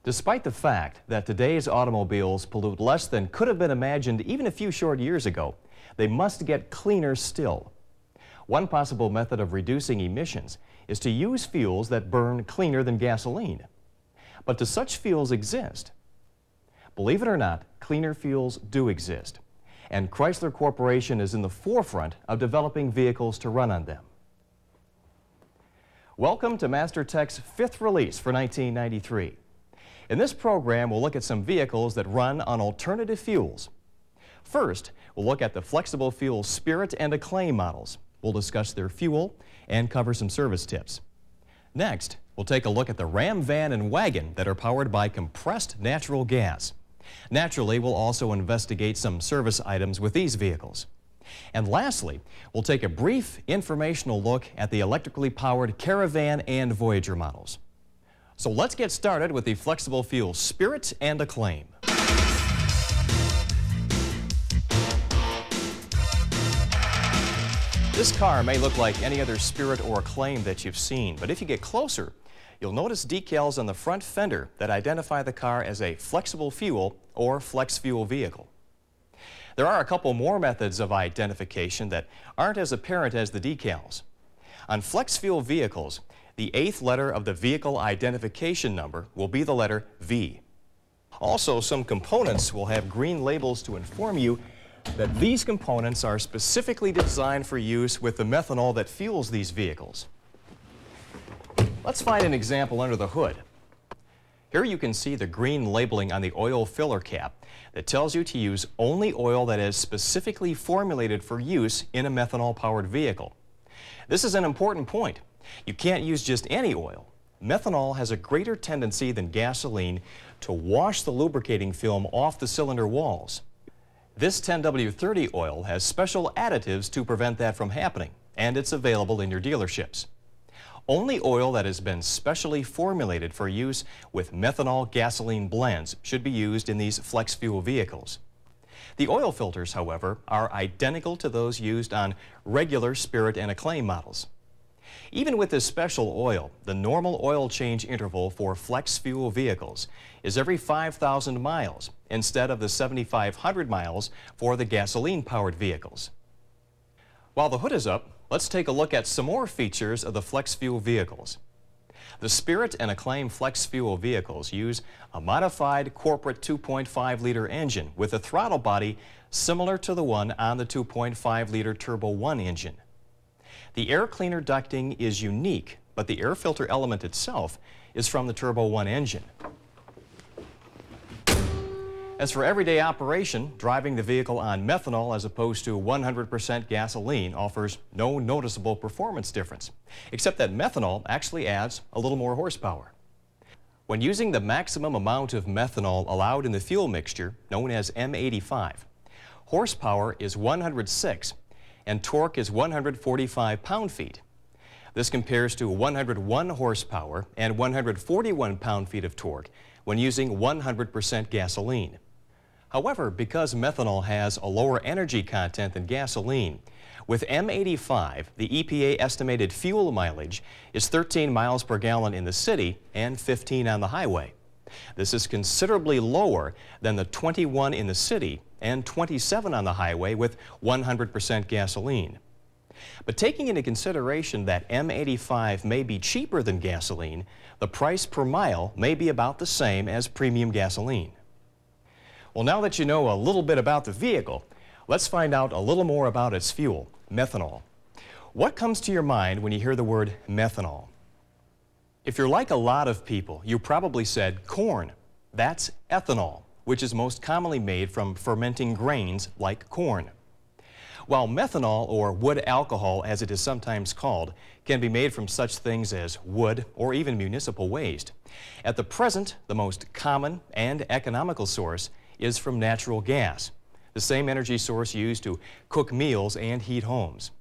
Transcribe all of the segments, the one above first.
Despite the fact that today's automobiles pollute less than could have been imagined even a few short years ago, they must get cleaner still. One possible method of reducing emissions is to use fuels that burn cleaner than gasoline. But do such fuels exist? Believe it or not, cleaner fuels do exist, and Chrysler Corporation is in the forefront of developing vehicles to run on them. Welcome to Mastertech's fifth release for 1993. In this program, we'll look at some vehicles that run on alternative fuels. First, we'll look at the flexible fuel Spirit and ACCLAIM models. We'll discuss their fuel and cover some service tips. Next, we'll take a look at the Ram van and wagon that are powered by compressed natural gas. Naturally, we'll also investigate some service items with these vehicles. And lastly, we'll take a brief informational look at the electrically powered CARAVAN and VOYAGER models. So let's get started with the flexible fuel Spirit and ACCLAIM. This car may look like any other Spirit or ACCLAIM that you've seen, but if you get closer, you'll notice decals on the front fender that identify the car as a flexible fuel or flex fuel vehicle. There are a couple more methods of identification that aren't as apparent as the decals. On flex fuel vehicles, the 8th letter of the vehicle identification number will be the letter V. Also, some components will have green labels to inform you that these components are specifically designed for use with the methanol that fuels these vehicles. Let's find an example under the hood. Here you can see the green labeling on the oil filler cap that tells you to use only oil that is specifically formulated for use in a methanol-powered vehicle. This is an important point. You can't use just any oil. Methanol has a greater tendency than gasoline to wash the lubricating film off the cylinder walls. This 10W30 oil has special additives to prevent that from happening, and it's available in your dealerships. Only oil that has been specially formulated for use with methanol gasoline blends should be used in these flex fuel vehicles. The oil filters, however, are identical to those used on regular Spirit and ACCLAIM models. Even with this special oil, the normal oil change interval for flex fuel vehicles is every 5,000 miles instead of the 7,500 miles for the gasoline-powered vehicles. While the hood is up, let's take a look at some more features of the flex fuel vehicles. The Spirit and ACCLAIM flex fuel vehicles use a modified corporate 2.5-liter engine with a throttle body similar to the one on the 2.5-liter Turbo 1 engine. The air cleaner ducting is unique, but the air filter element itself is from the Turbo 1 engine. As for everyday operation, driving the vehicle on methanol as opposed to 100% gasoline offers no noticeable performance difference, except that methanol actually adds a little more horsepower. When using the maximum amount of methanol allowed in the fuel mixture, known as M85, horsepower is 106 and torque is 145 pound-feet. This compares to 101 horsepower and 141 pound-feet of torque when using 100% gasoline. However, because methanol has a lower energy content than gasoline, with M85, the EPA estimated fuel mileage is 13 miles per gallon in the city and 15 on the highway. This is considerably lower than the 21 in the city and 27 on the highway with 100% gasoline. But taking into consideration that M85 may be cheaper than gasoline, the price per mile may be about the same as premium gasoline. Well, now that you know a little bit about the vehicle, let's find out a little more about its fuel, methanol. What comes to your mind when you hear the word methanol? If you're like a lot of people, you probably said corn. That's ethanol, which is most commonly made from fermenting grains like corn. While methanol, or wood alcohol as it is sometimes called, can be made from such things as wood or even municipal waste, at the present, the most common and economical source is from natural gas, the same energy source used to cook meals and heat homes.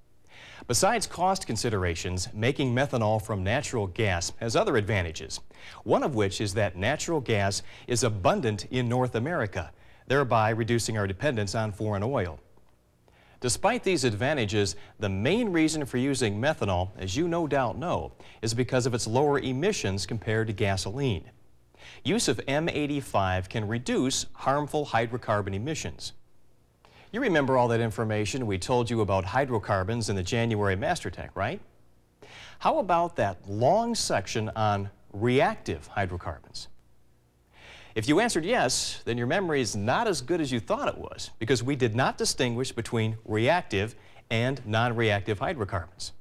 Besides cost considerations, making methanol from natural gas has other advantages, one of which is that natural gas is abundant in North America, thereby reducing our dependence on foreign oil. Despite these advantages, the main reason for using methanol, as you no doubt know, is because of its lower emissions compared to gasoline. Use of M85 can reduce harmful hydrocarbon emissions. You remember all that information we told you about hydrocarbons in the January Mastertech, right? How about that long section on reactive hydrocarbons? If you answered yes, then your memory is not as good as you thought it was, because we did not distinguish between reactive and non-reactive hydrocarbons.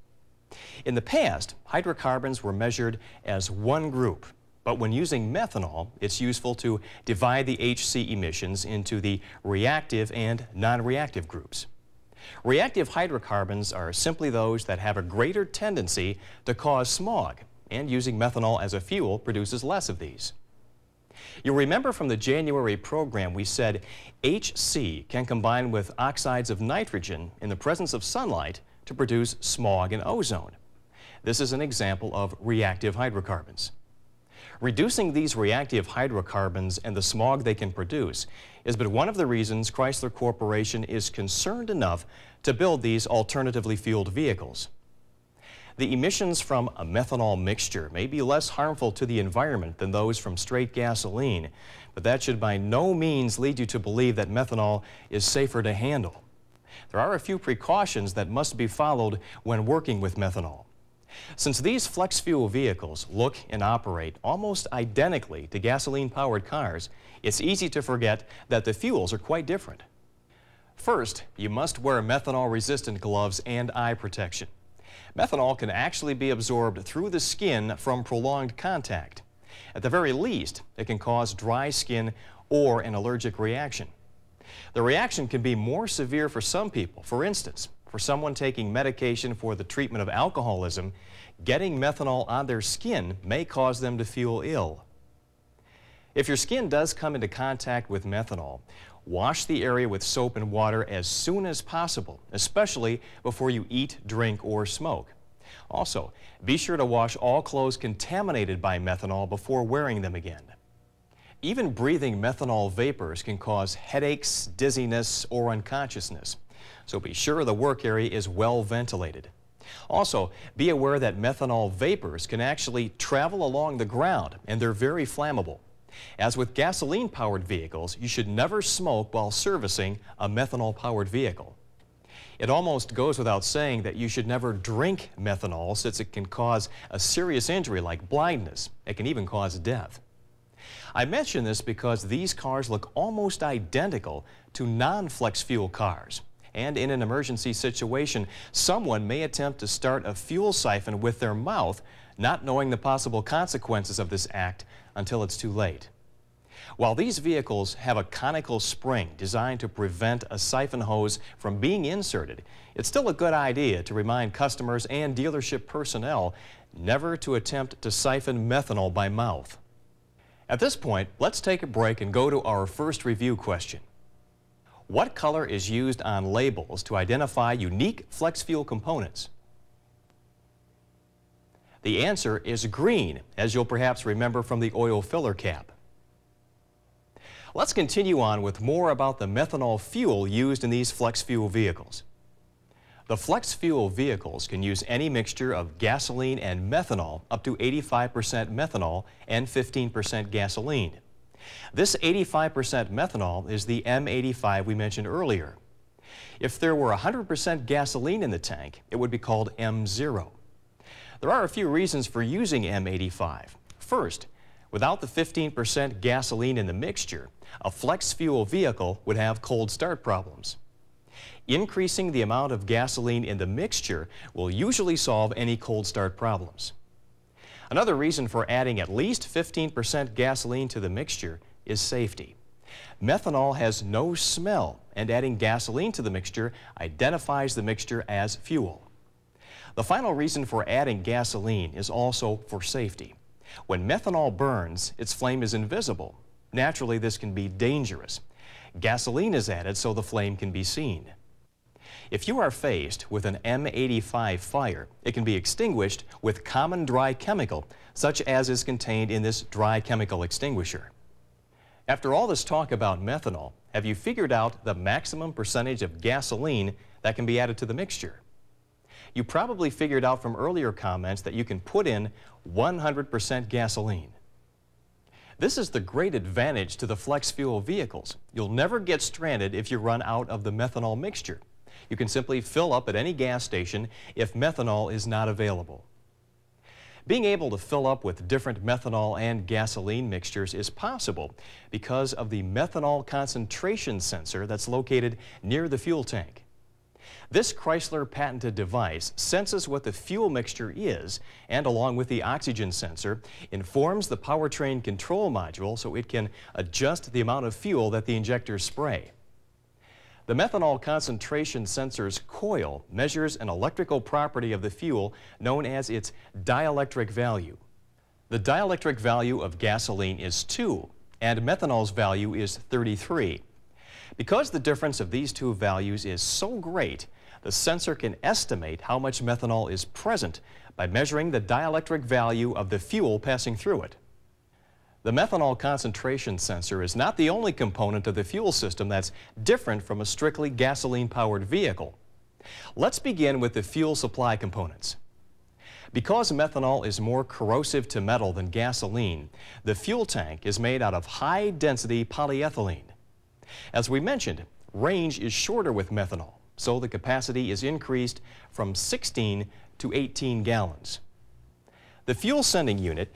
In the past, hydrocarbons were measured as one group, but when using methanol, it's useful to divide the HC emissions into the reactive and non-reactive groups. Reactive hydrocarbons are simply those that have a greater tendency to cause smog, and using methanol as a fuel produces less of these. You'll remember from the January program we said HC can combine with oxides of nitrogen in the presence of sunlight to produce smog and ozone. This is an example of reactive hydrocarbons. Reducing these reactive hydrocarbons and the smog they can produce is but one of the reasons Chrysler Corporation is concerned enough to build these alternatively fueled vehicles. The emissions from a methanol mixture may be less harmful to the environment than those from straight gasoline, but that should by no means lead you to believe that methanol is safer to handle. There are a few precautions that must be followed when working with methanol. Since these flex fuel vehicles look and operate almost identically to gasoline-powered cars, it's easy to forget that the fuels are quite different. First, you must wear methanol-resistant gloves and eye protection. Methanol can actually be absorbed through the skin from prolonged contact. At the very least, it can cause dry skin or an allergic reaction. The reaction can be more severe for some people. For instance, for someone taking medication for the treatment of alcoholism, getting methanol on their skin may cause them to feel ill. If your skin does come into contact with methanol, wash the area with soap and water as soon as possible, especially before you eat, drink, or smoke. Also, be sure to wash all clothes contaminated by methanol before wearing them again. Even breathing methanol vapors can cause headaches, dizziness, or unconsciousness. So be sure the work area is well ventilated. Also, be aware that methanol vapors can actually travel along the ground, and they're very flammable. As with gasoline-powered vehicles, you should never smoke while servicing a methanol-powered vehicle. It almost goes without saying that you should never drink methanol, since it can cause a serious injury like blindness. It can even cause death. I mention this because these cars look almost identical to non-flex fuel cars. And in an emergency situation, someone may attempt to start a fuel siphon with their mouth, not knowing the possible consequences of this act until it's too late. While these vehicles have a conical spring designed to prevent a siphon hose from being inserted, it's still a good idea to remind customers and dealership personnel never to attempt to siphon methanol by mouth. At this point, let's take a break and go to our first review question. What color is used on labels to identify unique flex fuel components? The answer is green, as you'll perhaps remember from the oil filler cap. Let's continue on with more about the methanol fuel used in these flex fuel vehicles. The flex fuel vehicles can use any mixture of gasoline and methanol up to 85% methanol and 15% gasoline. This 85% methanol is the M85 we mentioned earlier. If there were 100% gasoline in the tank, it would be called M0. There are a few reasons for using M85. First, without the 15% gasoline in the mixture, a flex fuel vehicle would have cold start problems. Increasing the amount of gasoline in the mixture will usually solve any cold start problems. Another reason for adding at least 15% gasoline to the mixture is safety. Methanol has no smell, and adding gasoline to the mixture identifies the mixture as fuel. The final reason for adding gasoline is also for safety. When methanol burns, its flame is invisible. Naturally, this can be dangerous. Gasoline is added so the flame can be seen. If you are faced with an M85 fire, it can be extinguished with common dry chemical, such as is contained in this dry chemical extinguisher. After all this talk about methanol, have you figured out the maximum percentage of gasoline that can be added to the mixture? You probably figured out from earlier comments that you can put in 100% gasoline. This is the great advantage to the flex fuel vehicles. You'll never get stranded if you run out of the methanol mixture. You can simply fill up at any gas station if methanol is not available. Being able to fill up with different methanol and gasoline mixtures is possible because of the methanol concentration sensor that's located near the fuel tank. This Chrysler patented device senses what the fuel mixture is and, along with the oxygen sensor, informs the powertrain control module so it can adjust the amount of fuel that the injectors spray. The methanol concentration sensor's coil measures an electrical property of the fuel known as its dielectric value. The dielectric value of gasoline is 2 and methanol's value is 33. Because the difference of these two values is so great, the sensor can estimate how much methanol is present by measuring the dielectric value of the fuel passing through it. The methanol concentration sensor is not the only component of the fuel system that's different from a strictly gasoline-powered vehicle. Let's begin with the fuel supply components. Because methanol is more corrosive to metal than gasoline, the fuel tank is made out of high-density polyethylene. As we mentioned, range is shorter with methanol, so the capacity is increased from 16 to 18 gallons. The fuel sending unit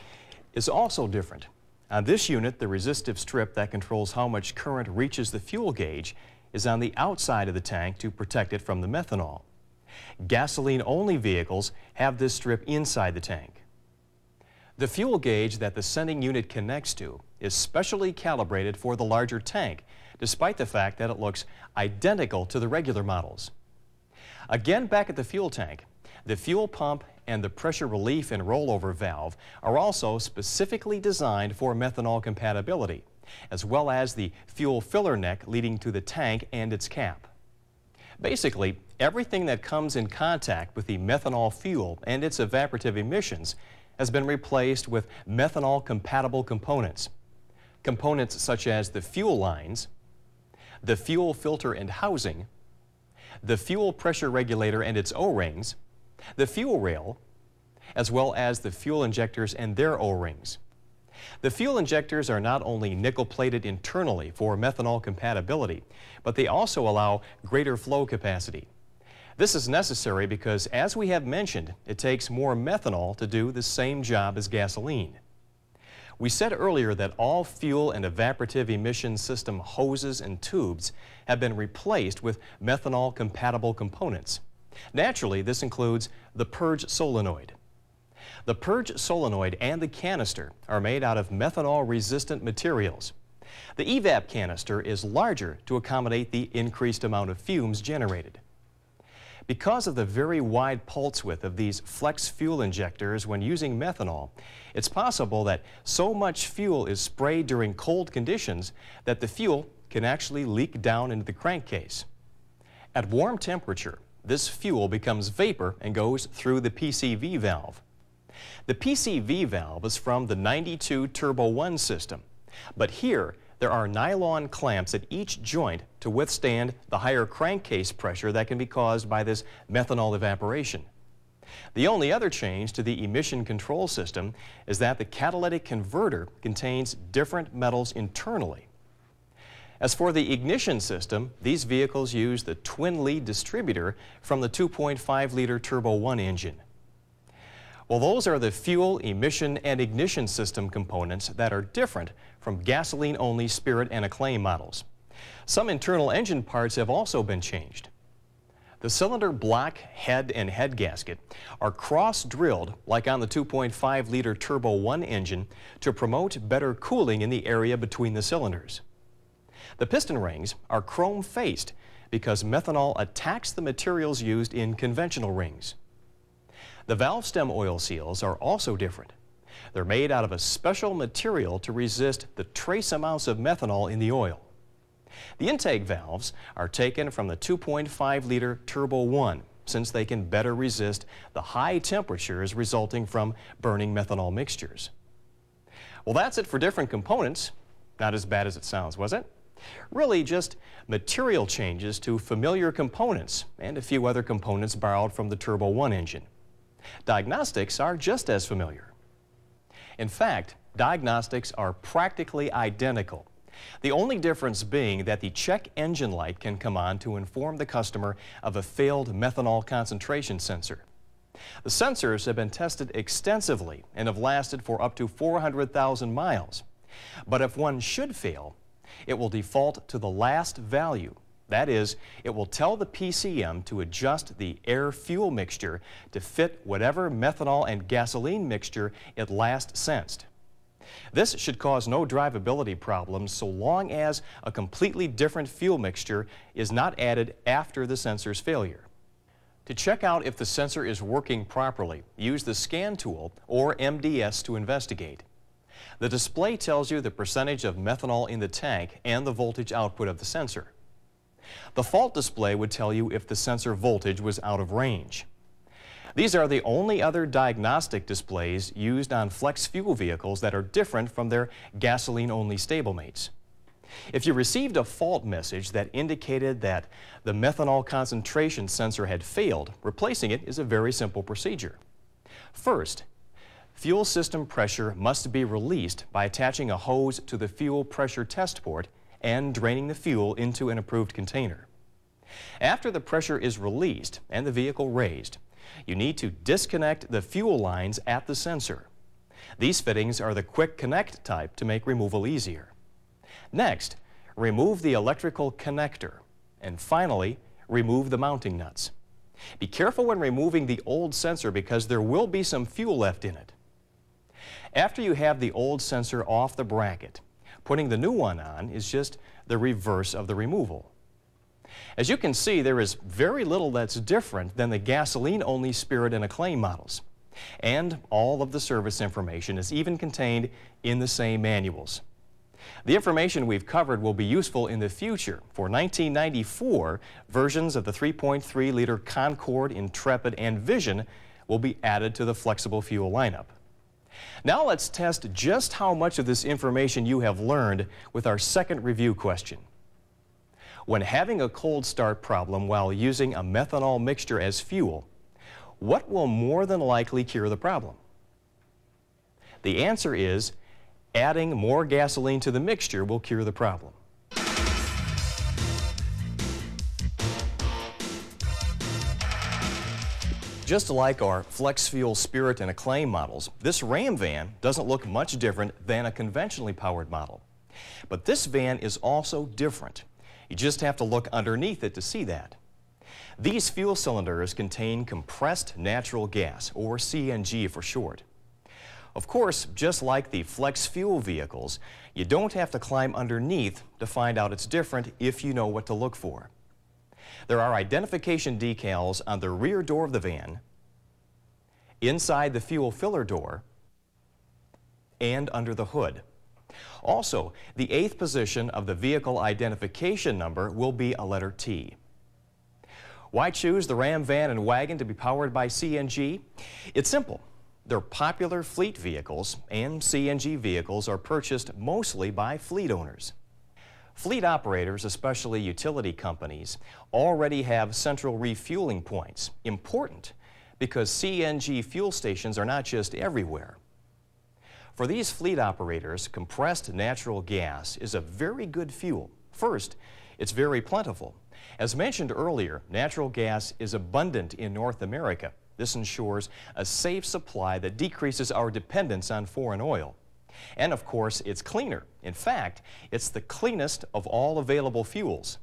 is also different. On this unit, the resistive strip that controls how much current reaches the fuel gauge is on the outside of the tank to protect it from the methanol. Gasoline-only vehicles have this strip inside the tank. The fuel gauge that the sending unit connects to is specially calibrated for the larger tank, despite the fact that it looks identical to the regular models. Again, back at the fuel tank, the fuel pump and the pressure relief and rollover valve are also specifically designed for methanol compatibility, as well as the fuel filler neck leading to the tank and its cap. Basically, everything that comes in contact with the methanol fuel and its evaporative emissions has been replaced with methanol-compatible components. Components such as the fuel lines, the fuel filter and housing, the fuel pressure regulator and its O-rings, the fuel rail, as well as the fuel injectors and their O-rings. The fuel injectors are not only nickel-plated internally for methanol compatibility, but they also allow greater flow capacity. This is necessary because, as we have mentioned, it takes more methanol to do the same job as gasoline. We said earlier that all fuel and evaporative emission system hoses and tubes have been replaced with methanol-compatible components. Naturally, this includes the purge solenoid. The purge solenoid and the canister are made out of methanol-resistant materials. The evap canister is larger to accommodate the increased amount of fumes generated. Because of the very wide pulse width of these flex fuel injectors when using methanol, it's possible that so much fuel is sprayed during cold conditions that the fuel can actually leak down into the crankcase. At warm temperature, this fuel becomes vapor and goes through the PCV valve. The PCV valve is from the 92 Turbo 1 system, but here there are nylon clamps at each joint to withstand the higher crankcase pressure that can be caused by this methanol evaporation. The only other change to the emission control system is that the catalytic converter contains different metals internally. As for the ignition system, these vehicles use the twin-lead distributor from the 2.5-liter Turbo 1 engine. Well, those are the fuel, emission, and ignition system components that are different from gasoline-only Spirit and ACCLAIM models. Some internal engine parts have also been changed. The cylinder block, head, and head gasket are cross-drilled like on the 2.5-liter Turbo 1 engine to promote better cooling in the area between the cylinders. The piston rings are chrome-faced because methanol attacks the materials used in conventional rings. The valve stem oil seals are also different. They're made out of a special material to resist the trace amounts of methanol in the oil. The intake valves are taken from the 2.5-liter Turbo 1 since they can better resist the high temperatures resulting from burning methanol mixtures. Well, that's it for different components. Not as bad as it sounds, was it? Really just material changes to familiar components and a few other components borrowed from the Turbo 1 engine. Diagnostics are just as familiar. In fact, diagnostics are practically identical. The only difference being that the check engine light can come on to inform the customer of a failed methanol concentration sensor. The sensors have been tested extensively and have lasted for up to 400,000 miles. But if one should fail, it will default to the last value. That is, it will tell the PCM to adjust the air-fuel mixture to fit whatever methanol and gasoline mixture it last sensed. This should cause no drivability problems so long as a completely different fuel mixture is not added after the sensor's failure. To check out if the sensor is working properly, use the scan tool or MDS to investigate. The display tells you the percentage of methanol in the tank and the voltage output of the sensor. The fault display would tell you if the sensor voltage was out of range. These are the only other diagnostic displays used on flex fuel vehicles that are different from their gasoline-only stablemates. If you received a fault message that indicated that the methanol concentration sensor had failed, replacing it is a very simple procedure. First, fuel system pressure must be released by attaching a hose to the fuel pressure test port and draining the fuel into an approved container. After the pressure is released and the vehicle raised, you need to disconnect the fuel lines at the sensor. These fittings are the quick connect type to make removal easier. Next, remove the electrical connector, and finally, remove the mounting nuts. Be careful when removing the old sensor because there will be some fuel left in it. After you have the old sensor off the bracket, putting the new one on is just the reverse of the removal. As you can see, there is very little that's different than the gasoline-only Spirit and ACCLAIM models. And all of the service information is even contained in the same manuals. The information we've covered will be useful in the future. For 1994, versions of the 3.3-liter Concorde, Intrepid, and Vision will be added to the flexible fuel lineup. Now let's test just how much of this information you have learned with our second review question. When having a cold start problem while using a methanol mixture as fuel, what will more than likely cure the problem? The answer is adding more gasoline to the mixture will cure the problem. Just like our Flex Fuel Spirit and ACCLAIM models, this Ram van doesn't look much different than a conventionally powered model. But this van is also different. You just have to look underneath it to see that. These fuel cylinders contain compressed natural gas, or CNG for short. Of course, just like the flex fuel vehicles, you don't have to climb underneath to find out it's different if you know what to look for. There are identification decals on the rear door of the van, inside the fuel filler door, and under the hood. Also, the 8th position of the vehicle identification number will be a letter T. Why choose the Ram van and wagon to be powered by CNG? It's simple. They're popular fleet vehicles, and CNG vehicles are purchased mostly by fleet owners. Fleet operators, especially utility companies, already have central refueling points. Important because CNG fuel stations are not just everywhere. For these fleet operators, compressed natural gas is a very good fuel. First, it's very plentiful. As mentioned earlier, natural gas is abundant in North America. This ensures a safe supply that decreases our dependence on foreign oil. And of course, it's cleaner. In fact, it's the cleanest of all available fuels.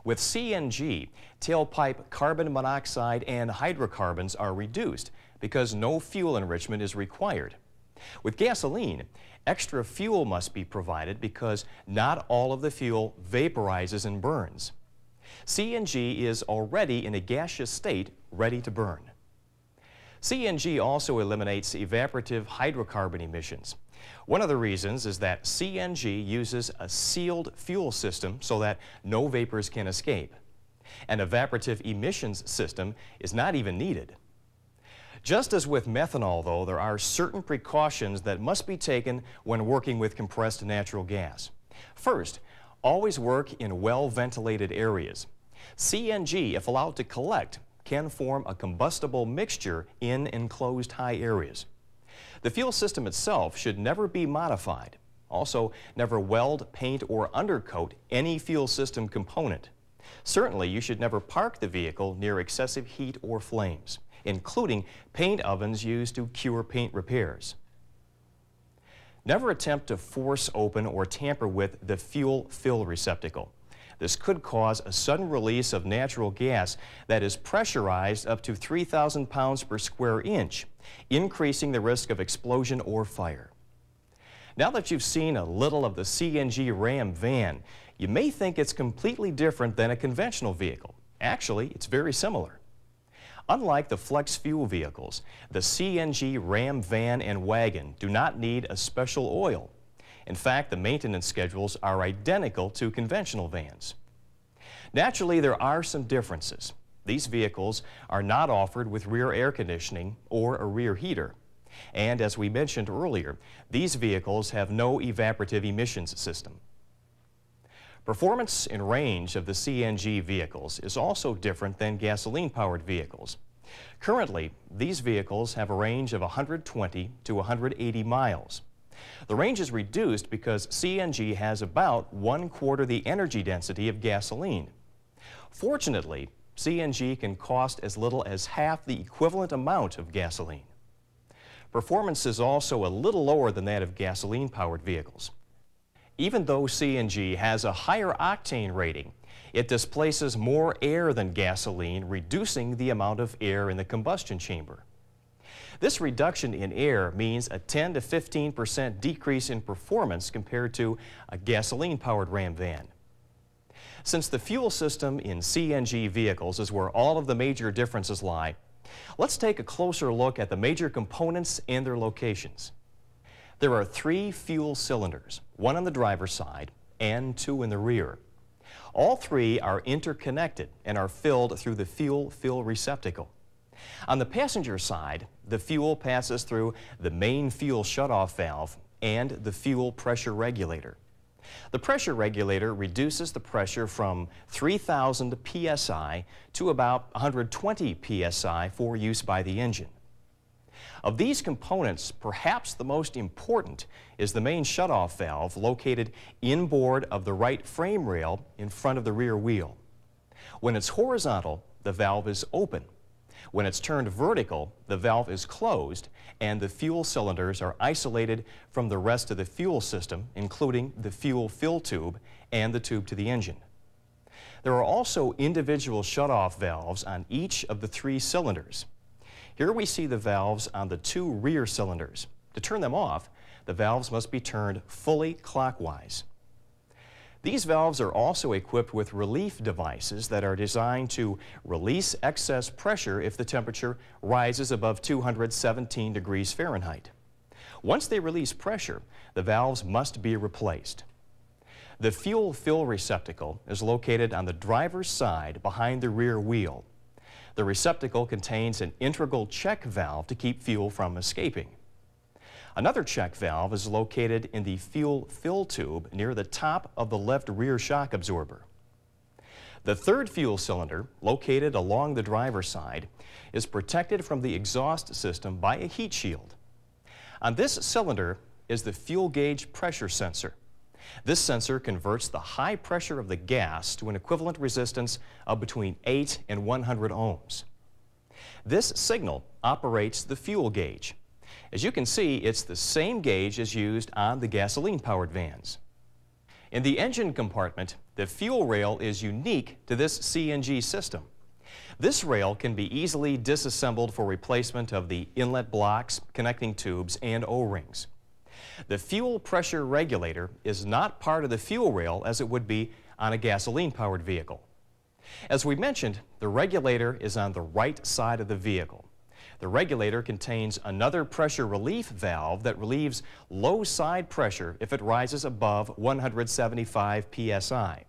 With CNG, tailpipe carbon monoxide and hydrocarbons are reduced because no fuel enrichment is required. With gasoline, extra fuel must be provided because not all of the fuel vaporizes and burns. CNG is already in a gaseous state, ready to burn. CNG also eliminates evaporative hydrocarbon emissions. One of the reasons is that CNG uses a sealed fuel system so that no vapors can escape. An evaporative emissions system is not even needed. Just as with methanol, though, there are certain precautions that must be taken when working with compressed natural gas. First, always work in well-ventilated areas. CNG, if allowed to collect, can form a combustible mixture in enclosed high areas. The fuel system itself should never be modified. Also, never weld, paint, or undercoat any fuel system component. Certainly, you should never park the vehicle near excessive heat or flames, including paint ovens used to cure paint repairs. Never attempt to force open or tamper with the fuel fill receptacle. This could cause a sudden release of natural gas that is pressurized up to 3,000 pounds per square inch, increasing the risk of explosion or fire. Now that you've seen a little of the CNG Ram van, you may think it's completely different than a conventional vehicle. Actually, it's very similar. Unlike the flex fuel vehicles, the CNG Ram van and wagon do not need a special oil. In fact, the maintenance schedules are identical to conventional vans. Naturally, there are some differences. These vehicles are not offered with rear air conditioning or a rear heater. And as we mentioned earlier, these vehicles have no evaporative emissions system. Performance and range of the CNG vehicles is also different than gasoline-powered vehicles. Currently, these vehicles have a range of 120 to 180 miles. The range is reduced because CNG has about 1/4 the energy density of gasoline. Fortunately, CNG can cost as little as half the equivalent amount of gasoline. Performance is also a little lower than that of gasoline-powered vehicles. Even though CNG has a higher octane rating, it displaces more air than gasoline, reducing the amount of air in the combustion chamber. This reduction in air means a 10 to 15% decrease in performance compared to a gasoline-powered Ram van. Since the fuel system in CNG vehicles is where all of the major differences lie, let's take a closer look at the major components and their locations. There are 3 fuel cylinders, 1 on the driver's side and 2 in the rear. All 3 are interconnected and are filled through the fuel fill receptacle. On the passenger side, the fuel passes through the main fuel shutoff valve and the fuel pressure regulator. The pressure regulator reduces the pressure from 3,000 psi to about 120 psi for use by the engine. Of these components, perhaps the most important is the main shutoff valve located inboard of the right frame rail in front of the rear wheel. When it's horizontal, the valve is open. When it's turned vertical, the valve is closed and the fuel cylinders are isolated from the rest of the fuel system, including the fuel fill tube and the tube to the engine. There are also individual shutoff valves on each of the 3 cylinders. Here we see the valves on the 2 rear cylinders. To turn them off, the valves must be turned fully clockwise. These valves are also equipped with relief devices that are designed to release excess pressure if the temperature rises above 217 degrees Fahrenheit. Once they release pressure, the valves must be replaced. The fuel fill receptacle is located on the driver's side behind the rear wheel. The receptacle contains an integral check valve to keep fuel from escaping. Another check valve is located in the fuel fill tube near the top of the left rear shock absorber. The 3rd fuel cylinder, located along the driver's side, is protected from the exhaust system by a heat shield. On this cylinder is the fuel gauge pressure sensor. This sensor converts the high pressure of the gas to an equivalent resistance of between 8 and 100 ohms. This signal operates the fuel gauge. As you can see, it's the same gauge as used on the gasoline-powered vans. In the engine compartment, the fuel rail is unique to this CNG system. This rail can be easily disassembled for replacement of the inlet blocks, connecting tubes, and O-rings. The fuel pressure regulator is not part of the fuel rail as it would be on a gasoline-powered vehicle. As we mentioned, the regulator is on the right side of the vehicle. The regulator contains another pressure relief valve that relieves low side pressure if it rises above 175 psi.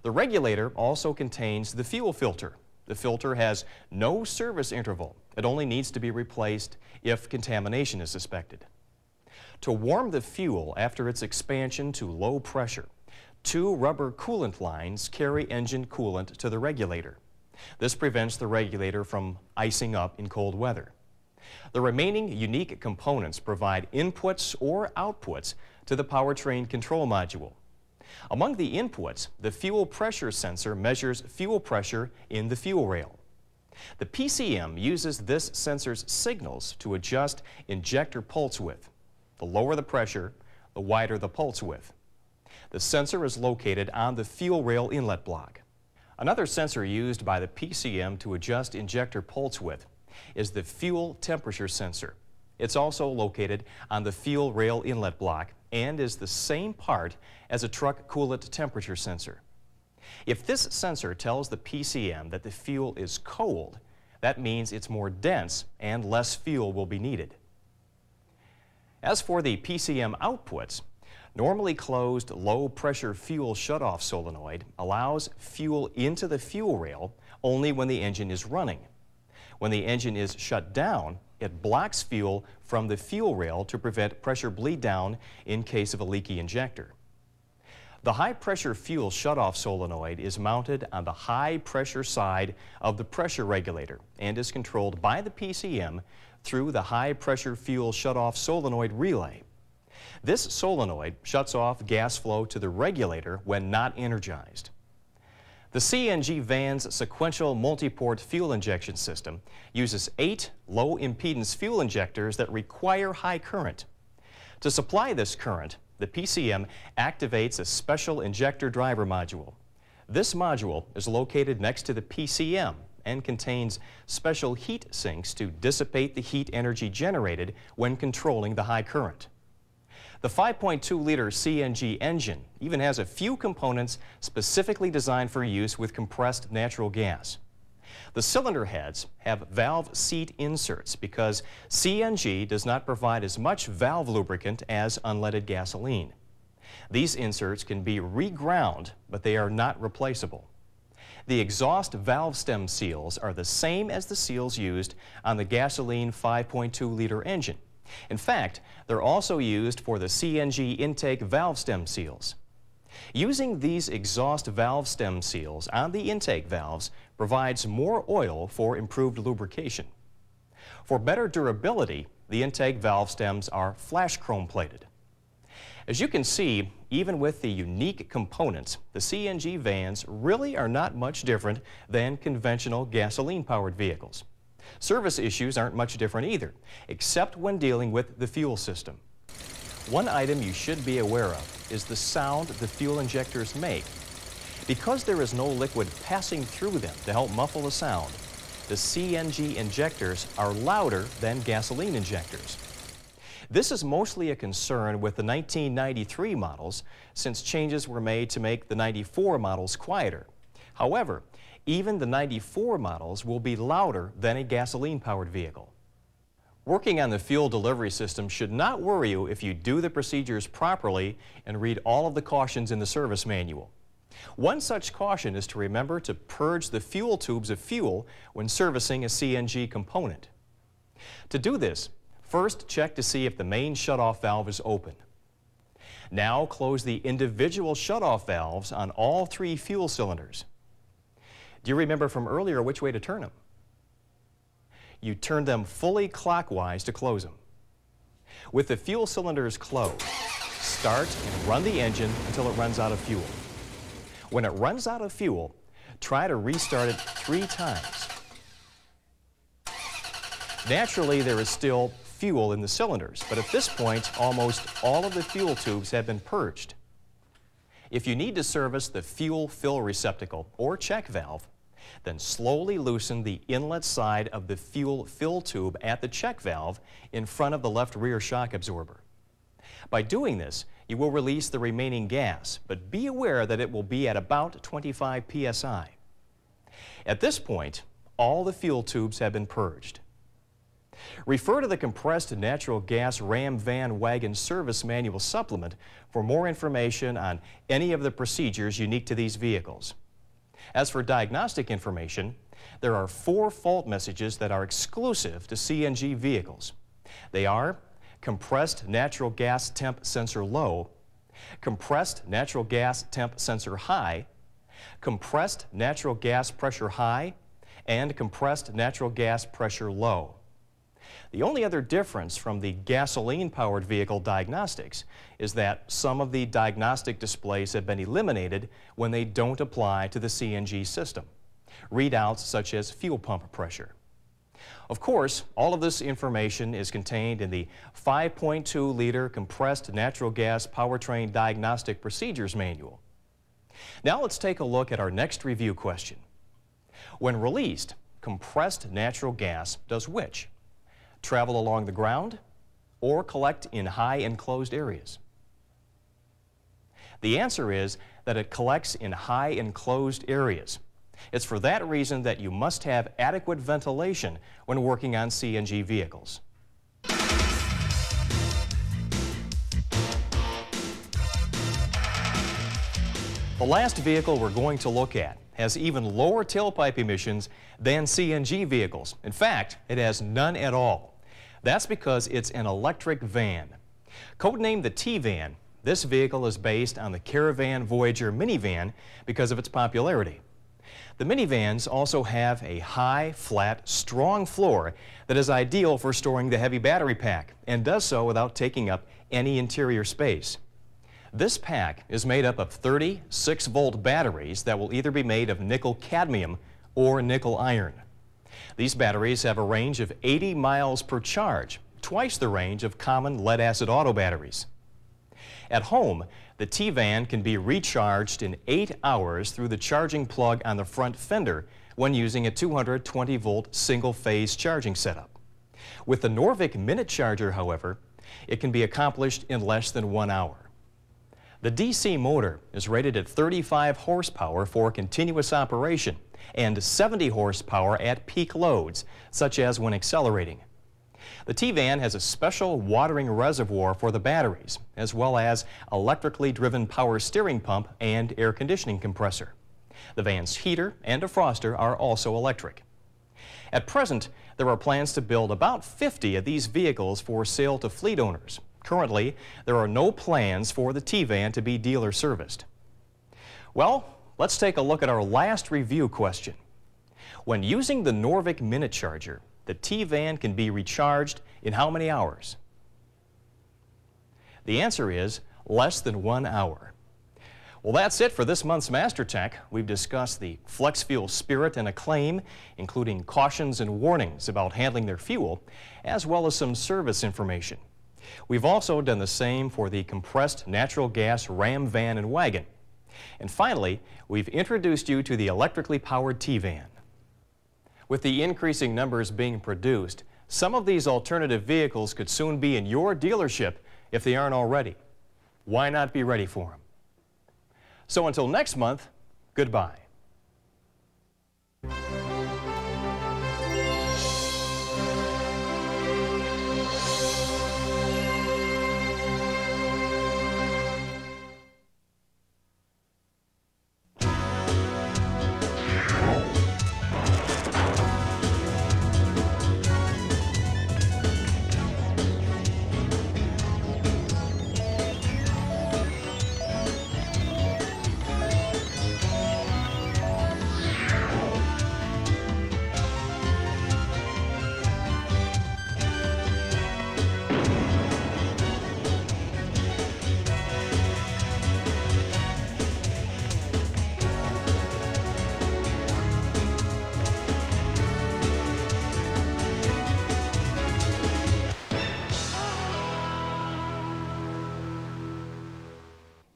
The regulator also contains the fuel filter. The filter has no service interval. It only needs to be replaced if contamination is suspected. To warm the fuel after its expansion to low pressure, 2 rubber coolant lines carry engine coolant to the regulator. This prevents the regulator from icing up in cold weather. The remaining unique components provide inputs or outputs to the powertrain control module. Among the inputs, the fuel pressure sensor measures fuel pressure in the fuel rail. The PCM uses this sensor's signals to adjust injector pulse width. The lower the pressure, the wider the pulse width. The sensor is located on the fuel rail inlet block. Another sensor used by the PCM to adjust injector pulse width is the fuel temperature sensor. It's also located on the fuel rail inlet block and is the same part as a truck coolant temperature sensor. If this sensor tells the PCM that the fuel is cold, that means it's more dense and less fuel will be needed. As for the PCM outputs, normally closed low-pressure fuel shutoff solenoid allows fuel into the fuel rail only when the engine is running. When the engine is shut down, it blocks fuel from the fuel rail to prevent pressure bleed down in case of a leaky injector. The high-pressure fuel shutoff solenoid is mounted on the high-pressure side of the pressure regulator and is controlled by the PCM through the high-pressure fuel shutoff solenoid relay. This solenoid shuts off gas flow to the regulator when not energized. The CNG van's sequential multi-port fuel injection system uses 8 low-impedance fuel injectors that require high current. To supply this current, the PCM activates a special injector driver module. This module is located next to the PCM and contains special heat sinks to dissipate the heat energy generated when controlling the high current. The 5.2-liter CNG engine even has a few components specifically designed for use with compressed natural gas. The cylinder heads have valve seat inserts because CNG does not provide as much valve lubricant as unleaded gasoline. These inserts can be reground, but they are not replaceable. The exhaust valve stem seals are the same as the seals used on the gasoline 5.2-liter engine. In fact, they're also used for the CNG intake valve stem seals. Using these exhaust valve stem seals on the intake valves provides more oil for improved lubrication. For better durability, the intake valve stems are flash chrome plated. As you can see, even with the unique components, the CNG vans really are not much different than conventional gasoline-powered vehicles. Service issues aren't much different either, except when dealing with the fuel system. One item you should be aware of is the sound the fuel injectors make. Because there is no liquid passing through them to help muffle the sound, the CNG injectors are louder than gasoline injectors. This is mostly a concern with the 1993 models, since changes were made to make the 94 models quieter. However, even the 94 models will be louder than a gasoline-powered vehicle. Working on the fuel delivery system should not worry you if you do the procedures properly and read all of the cautions in the service manual. One such caution is to remember to purge the fuel tubes of fuel when servicing a CNG component. To do this, first check to see if the main shutoff valve is open. Now close the individual shutoff valves on all 3 fuel cylinders. Do you remember from earlier which way to turn them? You turn them fully clockwise to close them. With the fuel cylinders closed, start and run the engine until it runs out of fuel. When it runs out of fuel, try to restart it 3 times. Naturally, there is still fuel in the cylinders, but at this point, almost all of the fuel tubes have been purged. If you need to service the fuel fill receptacle or check valve, then slowly loosen the inlet side of the fuel fill tube at the check valve in front of the left rear shock absorber. By doing this, you will release the remaining gas, but be aware that it will be at about 25 psi. At this point, all the fuel tubes have been purged. Refer to the Compressed Natural Gas Ram Van Wagon Service Manual Supplement for more information on any of the procedures unique to these vehicles. As for diagnostic information, there are 4 fault messages that are exclusive to CNG vehicles. They are compressed natural gas temp sensor low, compressed natural gas temp sensor high, compressed natural gas pressure high, and compressed natural gas pressure low. The only other difference from the gasoline-powered vehicle diagnostics is that some of the diagnostic displays have been eliminated when they don't apply to the CNG system. Readouts such as fuel pump pressure. Of course, all of this information is contained in the 5.2-liter compressed natural gas powertrain diagnostic procedures manual. Now let's take a look at our next review question. When released, compressed natural gas does which? Travel along the ground or collect in high enclosed areas? The answer is that it collects in high enclosed areas. It's for that reason that you must have adequate ventilation when working on CNG vehicles. The last vehicle we're going to look at has even lower tailpipe emissions than CNG vehicles. In fact, it has none at all. That's because it's an electric van. Codenamed the TEVAN, this vehicle is based on the CARAVAN VOYAGER minivan because of its popularity. The minivans also have a high, flat, strong floor that is ideal for storing the heavy battery pack and does so without taking up any interior space. This pack is made up of 30 6-volt batteries that will either be made of nickel cadmium or nickel iron. These batteries have a range of 80 miles per charge, twice the range of common lead-acid auto batteries. At home, the TEVAN can be recharged in 8 hours through the charging plug on the front fender when using a 220-volt single-phase charging setup. With the Norvik Minute Charger, however, it can be accomplished in less than 1 hour. The DC motor is rated at 35 horsepower for continuous operation and 70 horsepower at peak loads, such as when accelerating. The TEVAN has a special watering reservoir for the batteries, as well as electrically driven power steering pump and air conditioning compressor. The van's heater and defroster are also electric. At present, there are plans to build about 50 of these vehicles for sale to fleet owners. Currently, there are no plans for the TEVAN to be dealer serviced. Well, let's take a look at our last review question. When using the Norvik Minute Charger, the TEVAN can be recharged in how many hours? The answer is less than 1 hour. Well, that's it for this month's Mastertech. We've discussed the Flex Fuel Spirit and ACCLAIM, including cautions and warnings about handling their fuel, as well as some service information. We've also done the same for the compressed natural gas Ram van and wagon. And finally, we've introduced you to the electrically powered TEVAN. With the increasing numbers being produced, some of these alternative vehicles could soon be in your dealership if they aren't already. Why not be ready for them? So until next month, goodbye.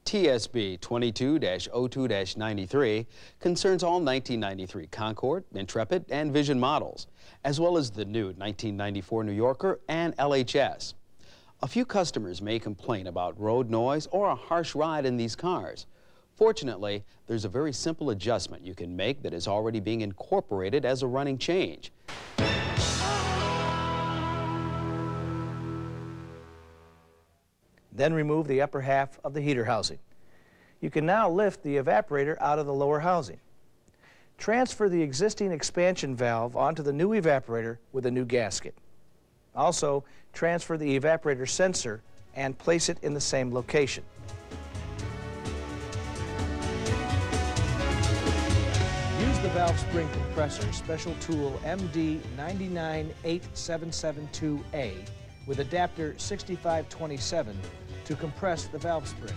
TSB 22-02-93 concerns all 1993 Concorde, Intrepid, and Vision models, as well as the new 1994 New Yorker and LHS. A few customers may complain about road noise or a harsh ride in these cars. Fortunately, there's a very simple adjustment you can make that is already being incorporated as a running change. Then remove the upper half of the heater housing. You can now lift the evaporator out of the lower housing. Transfer the existing expansion valve onto the new evaporator with a new gasket. Also, transfer the evaporator sensor and place it in the same location. Use the valve spring compressor, special tool MD9987772A with adapter 6527 to compress the valve spring.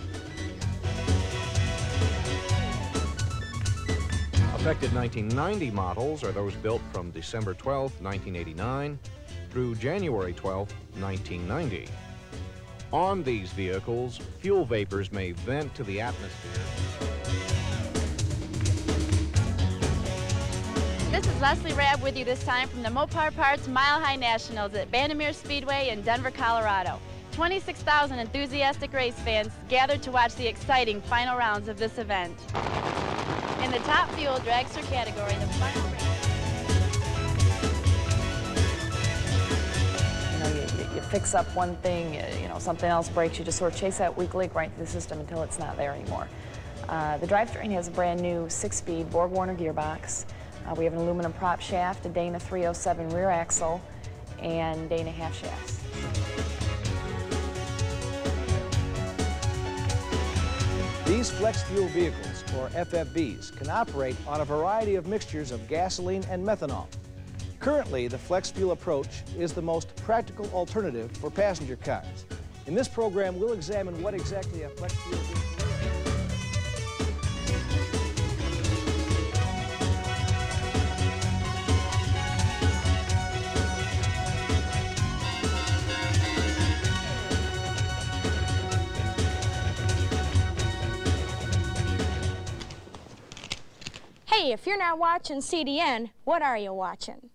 Affected 1990 models are those built from December 12, 1989 through January 12, 1990. On these vehicles, fuel vapors may vent to the atmosphere. This is Leslie Rabb with you this time from the Mopar Parts Mile High Nationals at Vandermeer Speedway in Denver, Colorado. 26,000 enthusiastic race fans gathered to watch the exciting final rounds of this event. In the top fuel dragster category, the final race. You fix up one thing, something else breaks, you just sort of chase that weak link right through the system until it's not there anymore. The drivetrain has a brand new 6-speed Borg-Warner gearbox. We have an aluminum prop shaft, a Dana 307 rear axle, and Dana half shafts. These flex fuel vehicles, or FFVs, can operate on a variety of mixtures of gasoline and methanol. Currently, the flex fuel approach is the most practical alternative for passenger cars. In this program, we'll examine what exactly a flex fuel vehicle is. Hey, if you're not watching CDN, what are you watching?